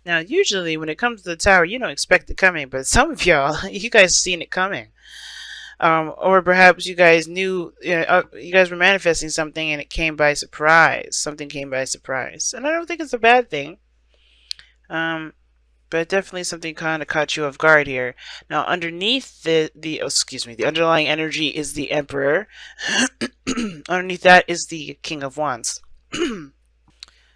Now, usually when it comes to the tower, you don't expect it coming, but some of y'all, you guys seen it coming. Or perhaps you guys knew, you guys were manifesting something and it came by surprise. Something came by surprise. And I don't think it's a bad thing. Um, but definitely something kind of caught you off guard here. Now, underneath oh, excuse me, the underlying energy is the Emperor. Underneath that is the King of Wands.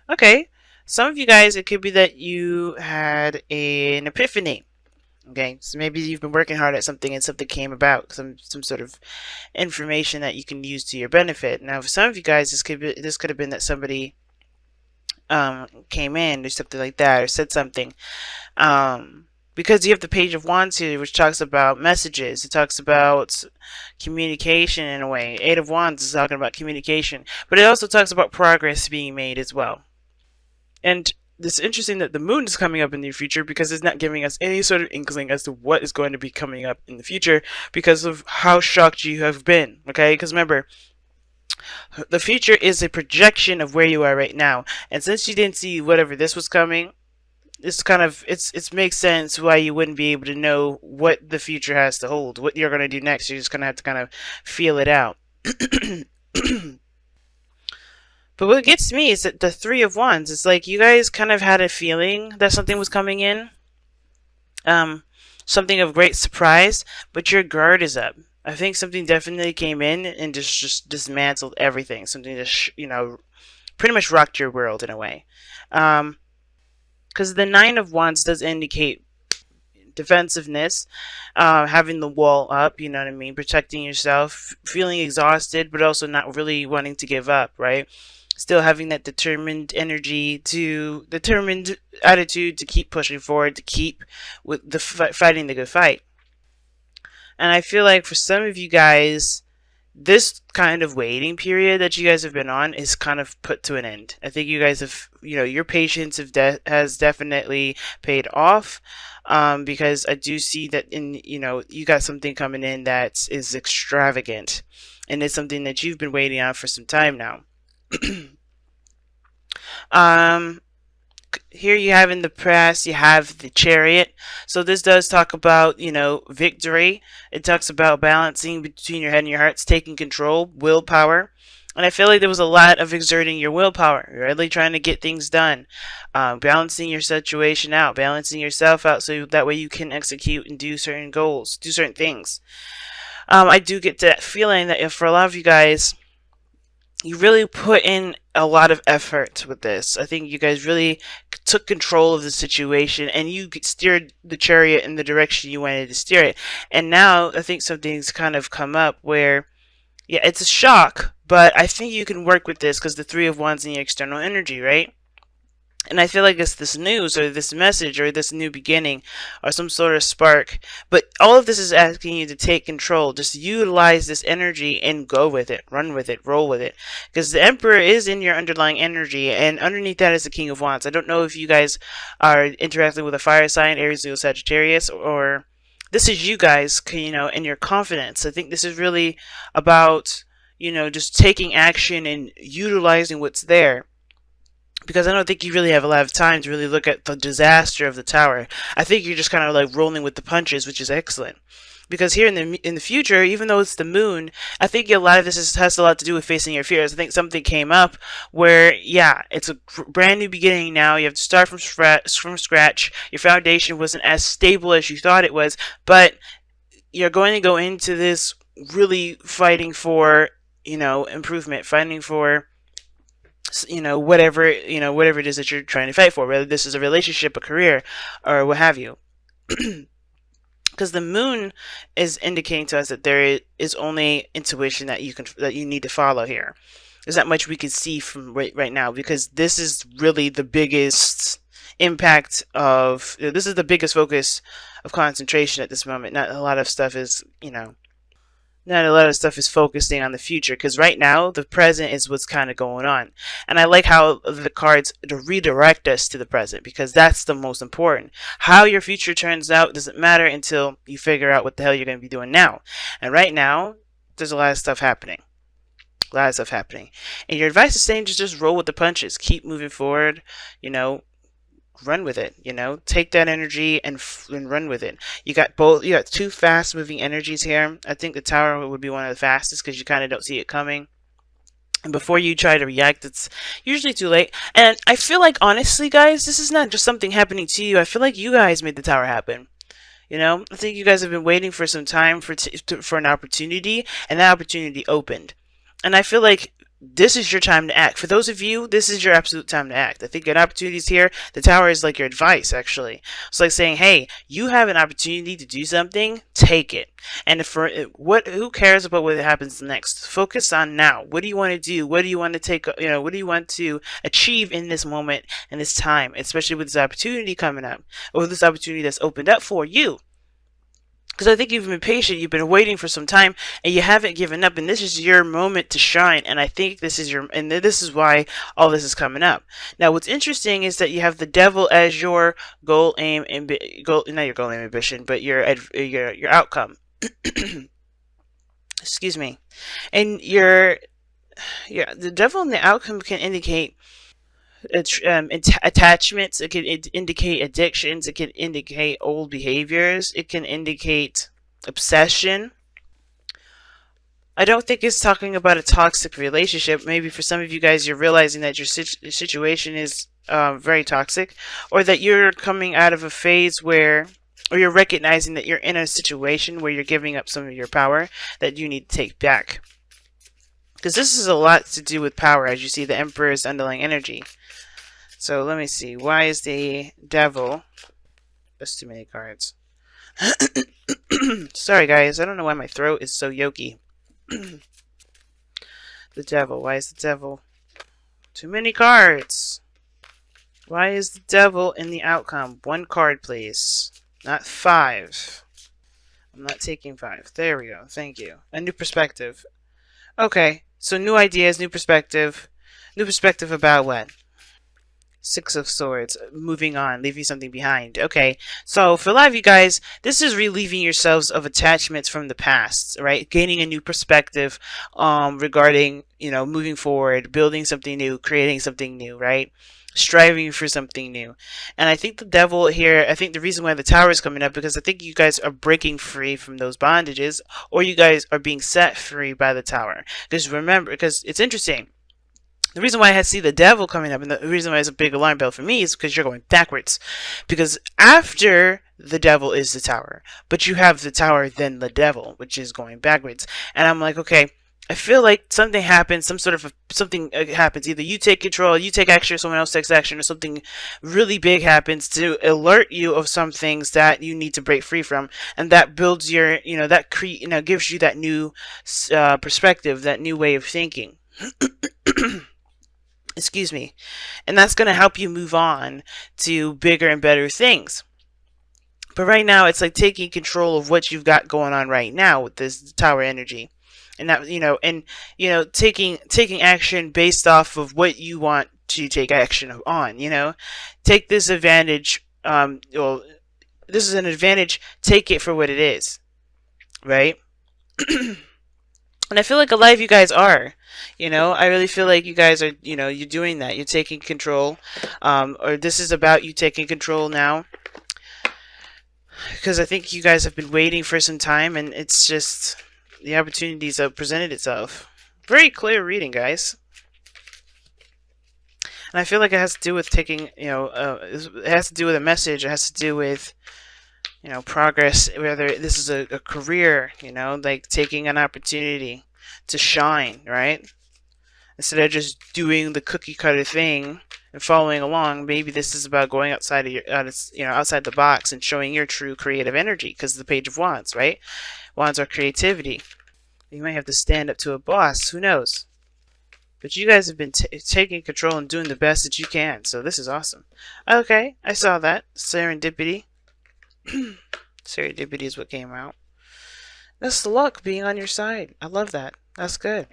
Okay, some of you guys, it could be that you had an epiphany. Okay, so maybe you've been working hard at something and something came about, some sort of information that you can use to your benefit. Now, for some of you guys, this could have been that somebody came in or something like that, or said something. Because you have the Page of Wands here, which talks about messages. It talks about communication in a way. Eight of Wands is talking about communication, but it also talks about progress being made as well. And it's interesting that the moon is coming up in the future because it's not giving us any sort of inkling as to what is going to be coming up in the future because of how shocked you have been. Okay, because remember, the future is a projection of where you are right now, and since you didn't see whatever this was coming, it's kind of it makes sense why you wouldn't be able to know what the future has to hold, what you're going to do next. You're just going to have to kind of feel it out. But what gets me is that the Three of Wands, it's like you guys kind of had a feeling that something was coming in, something of great surprise, but your guard is up. I think something definitely came in and just dismantled everything. Something just, pretty much rocked your world in a way. Because the Nine of Wands does indicate defensiveness, having the wall up, you know what I mean, protecting yourself, feeling exhausted, but also not really wanting to give up, right? Still having that determined attitude to keep pushing forward, to keep with the fighting the good fight. And I feel like for some of you guys, this kind of waiting period that you guys have been on is kind of put to an end. I think you guys have, your patience has definitely paid off, because I do see that you got something coming in that is extravagant, and it's something that you've been waiting on for some time now. um, Here you have in the press, you have the Chariot. So this does talk about, victory. It talks about balancing between your head and your hearts, taking control, willpower. And I feel like there was a lot of exerting your willpower, really trying to get things done, balancing your situation out, balancing yourself out so that way you can execute and do certain goals, do certain things. I do get that feeling that if for a lot of you guys, you really put in a lot of effort with this. I think you guys really took control of the situation and you steered the chariot in the direction you wanted to steer it. And now I think something's kind of come up where, yeah, it's a shock, but I think you can work with this because the Three of Wands in your external energy, right? And I feel like it's this news or this message or this new beginning or some sort of spark. But all of this is asking you to take control. Just utilize this energy and go with it. Run with it. Roll with it. Because the Emperor is in your underlying energy. And underneath that is the King of Wands. I don't know if you guys are interacting with a fire sign, Aries, Leo, Sagittarius, or this is you guys, and your confidence. I think this is really about, just taking action and utilizing what's there, because I don't think you really have a lot of time to really look at the disaster of the tower. I think you're just kind of like rolling with the punches, which is excellent. Because here in the future, even though it's the moon, I think a lot of this has a lot to do with facing your fears. I think something came up where, yeah, it's a brand new beginning now. You have to start from scratch. Your foundation wasn't as stable as you thought it was, but you're going to go into this really fighting for, improvement, fighting for, whatever it is that you're trying to fight for, whether this is a relationship, a career, or what have you. Because the moon is indicating to us that there is only intuition that you need to follow here. There's not much we can see from right now, because this is really the biggest impact of, this is the biggest focus of concentration at this moment. Not a lot of stuff is, not a lot of stuff is focusing on the future, because right now the present is what's kind of going on. And I like how the cards redirect us to the present, because that's the most important. How your future turns out doesn't matter until you figure out what the hell you're going to be doing now. And right now there's a lot of stuff happening. A lot of stuff happening. And your advice is saying just roll with the punches. Keep moving forward. run with it. You know, take that energy and run with it. You got both. You got two fast moving energies here. I think the Tower would be one of the fastest because you kind of don't see it coming. And before you try to react, it's usually too late. And I feel like, honestly, guys, this is not just something happening to you. I feel like you guys made the Tower happen. You know, I think you guys have been waiting for some time for an opportunity, and that opportunity opened. And I feel like this is your time to act. For those of you, this is your absolute time to act. I think an opportunity is here. The Tower is like your advice, actually. It's like saying, hey, you have an opportunity to do something, take it. And who cares about what happens next? Focus on now. What do you want to do? What do you want to take, what do you want to achieve in this moment and this time, especially with this opportunity coming up, or this opportunity that's opened up for you? Because I think you've been patient, you've been waiting for some time, and you haven't given up, and this is your moment to shine. And I think this is why all this is coming up. Now, what's interesting is that you have the Devil as your goal, aim, not your goal, aim, ambition, but your outcome. Excuse me. And the Devil and the outcome can indicate attachments. It can indicate addictions. It can indicate old behaviors. It can indicate obsession. I don't think it's talking about a toxic relationship. Maybe for some of you guys, you're realizing that your situation is very toxic, or that you're coming out of a phase where, or you're recognizing that you're in a situation where you're giving up some of your power that you need to take back. Because this is a lot to do with power, as you see the Emperor's underlying energy. So let me see. Why is the Devil? That's too many cards. Sorry, guys. I don't know why my throat is so yoky. The Devil. Why is the Devil? Too many cards. Why is the Devil in the outcome? One card, please. Not 5. I'm not taking 5. There we go. Thank you. A new perspective. Okay. So new ideas, new perspective. New perspective about what? 6 of Swords, moving on, leaving something behind. Okay, so for a lot of you guys, this is relieving yourselves of attachments from the past, right? Gaining a new perspective regarding, moving forward, building something new, creating something new, right? Striving for something new. And I think the Devil here, I think the reason why the Tower is coming up, because I think you guys are breaking free from those bondages, or you guys are being set free by the Tower. Because remember, because it's interesting. The reason why I see the Devil coming up, and the reason why it's a big alarm bell for me, is because you're going backwards. Because after the Devil is the Tower, but you have the Tower, then the Devil, which is going backwards. And I'm like, okay, I feel like something happens, something happens. Either you take control, you take action, or someone else takes action, or something really big happens to alert you of some things that you need to break free from, and that builds your, gives you that new perspective, that new way of thinking. Excuse me. And that's going to help you move on to bigger and better things. But right now, it's like taking control of what you've got going on right now with this Tower energy. And that, taking action based off of what you want to take action on, Take this advantage, this is an advantage, take it for what it is. Right? And I feel like a lot of you guys are, I really feel like you guys are, you're doing that. You're taking control, or this is about you taking control now. Because I think you guys have been waiting for some time, and it's just, the opportunities have presented itself. Very clear reading, guys. And I feel like it has to do with taking, it has to do with a message. It has to do with, progress, whether this is a career, like taking an opportunity to shine, right? Instead of just doing the cookie cutter thing and following along, maybe this is about going outside of outside the box and showing your true creative energy, because the Page of Wands, right? Wands are creativity. You might have to stand up to a boss, who knows? But you guys have been taking control and doing the best that you can, so this is awesome. Okay, I saw that. Serendipity. Serendipity is what came out. That's the luck being on your side. I love that. That's good.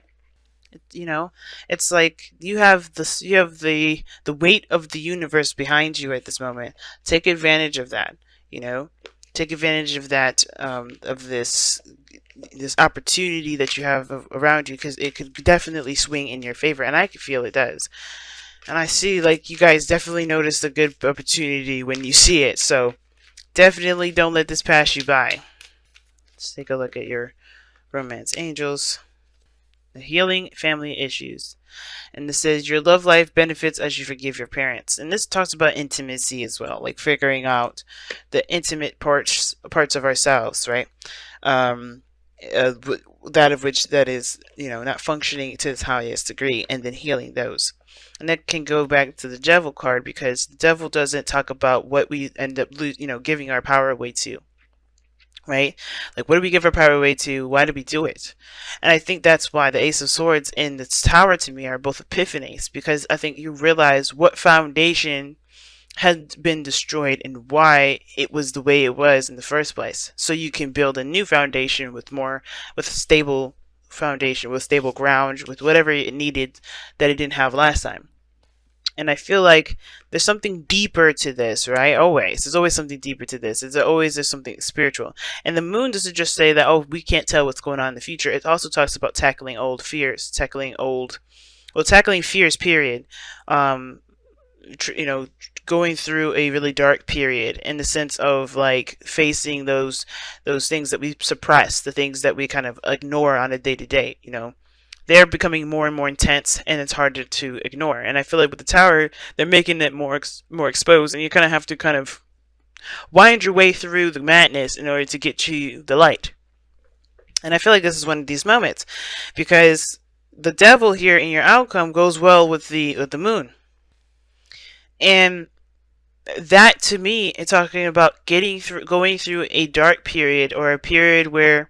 It's like you have the weight of the universe behind you at this moment. Take advantage of that. Take advantage of that, of this opportunity that you have around you, because it could definitely swing in your favor, and I can feel it does. And I see like you guys definitely notice a good opportunity when you see it. So definitely don't let this pass you by. Let's take a look at your romance angels. The healing family issues. And this says your love life benefits as you forgive your parents. And this talks about intimacy as well, like figuring out the intimate parts of ourselves, right? Um, uh, that of which that is, not functioning to its highest degree, and then healing those. And that can go back to the devil card, because the devil doesn't talk about what we end up giving our power away to, right? Like, what do we give our power away to? Why do we do it? And I think that's why the Ace of Swords and the Tower to me are both epiphanies, because I think you realize what foundation had been destroyed and why it was the way it was in the first place. So you can build a new foundation with a stable foundation, with stable ground, with whatever it needed that it didn't have last time. And I feel like there's something deeper to this, right? There's always something deeper to this. There's something spiritual. And the moon doesn't just say that, oh, we can't tell what's going on in the future. It also talks about tackling old fears, tackling fears, period. Um, going through a really dark period, in the sense of like facing those things that we suppress, the things that we kind of ignore on a day to day. They're becoming more and more intense, and it's harder to ignore. And I feel like with the Tower, they're making it more exposed, and you kind of have to kind of wind your way through the madness in order to get to the light. And I feel like this is one of these moments, because the devil here in your outcome goes well with the moon. And that, to me, is talking about going through a dark period, or a period where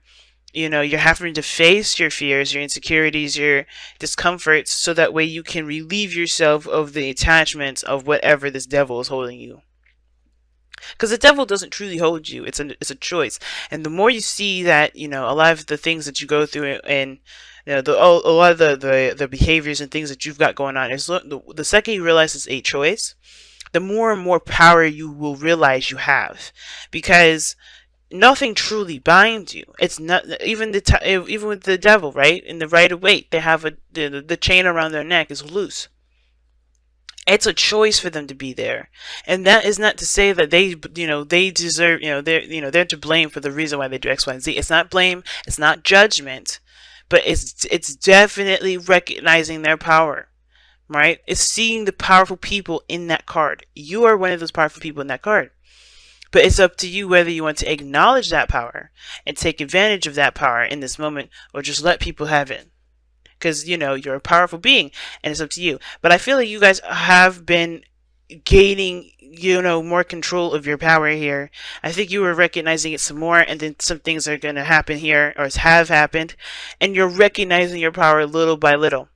you're having to face your fears, your insecurities, your discomforts, so that way you can relieve yourself of the attachments of whatever this devil is holding you. Because the devil doesn't truly hold you. It's a choice. And the more you see that, a lot of the things that you go through, and a lot of the behaviors and things that you've got going on, is the second you realize it's a choice, the more and more power you will realize you have. Because nothing truly binds you. It's not even even with the devil, right? In the Rider Waite, they have the chain around their neck is loose. It's a choice for them to be there, and that is not to say that they deserve, they're to blame for the reason why they do X, Y, and Z. It's not blame. It's not judgment, but it's definitely recognizing their power. Right? It's seeing the powerful people in that card. You are one of those powerful people in that card. But it's up to you whether you want to acknowledge that power and take advantage of that power in this moment, or just let people have it. Because, you're a powerful being, and it's up to you. But I feel like you guys have been gaining, more control of your power here. I think you were recognizing it some more, and then some things are going to happen here, or have happened, and you're recognizing your power little by little.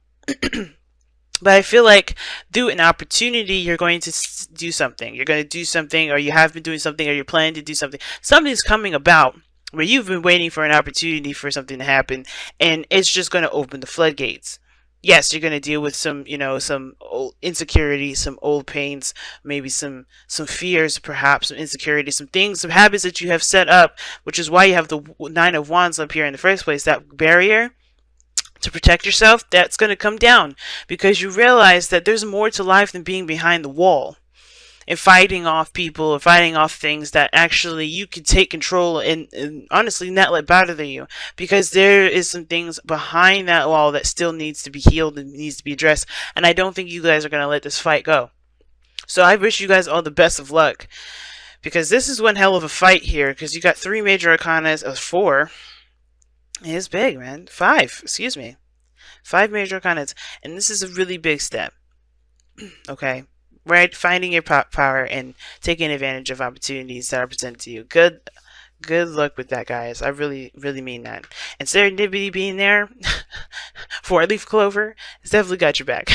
But I feel like through an opportunity, you're going to do something. You're going to do something, or you have been doing something, or you're planning to do something. Something's coming about where you've been waiting for an opportunity for something to happen, and it's just going to open the floodgates. Yes, you're going to deal with some old insecurities, some old pains, maybe some fears, perhaps some insecurities, some things, some habits that you have set up, which is why you have the Nine of Wands up here in the first place. That barrier to protect yourself, that's going to come down, because you realize that there's more to life than being behind the wall and fighting off people, or fighting off things that actually you can take control and honestly not let bother you, because there is some things behind that wall that still needs to be healed and needs to be addressed. And I don't think you guys are going to let this fight go. So I wish you guys all the best of luck, because this is one hell of a fight here, because you got 3 major arcanas of 4. It's big, man. 5, excuse me. 5 major arcanas, and this is a really big step. Okay? Right? Finding your power and taking advantage of opportunities that are presented to you. Good luck with that, guys. I really, really mean that. And serendipity being there for a leaf clover has definitely got your back.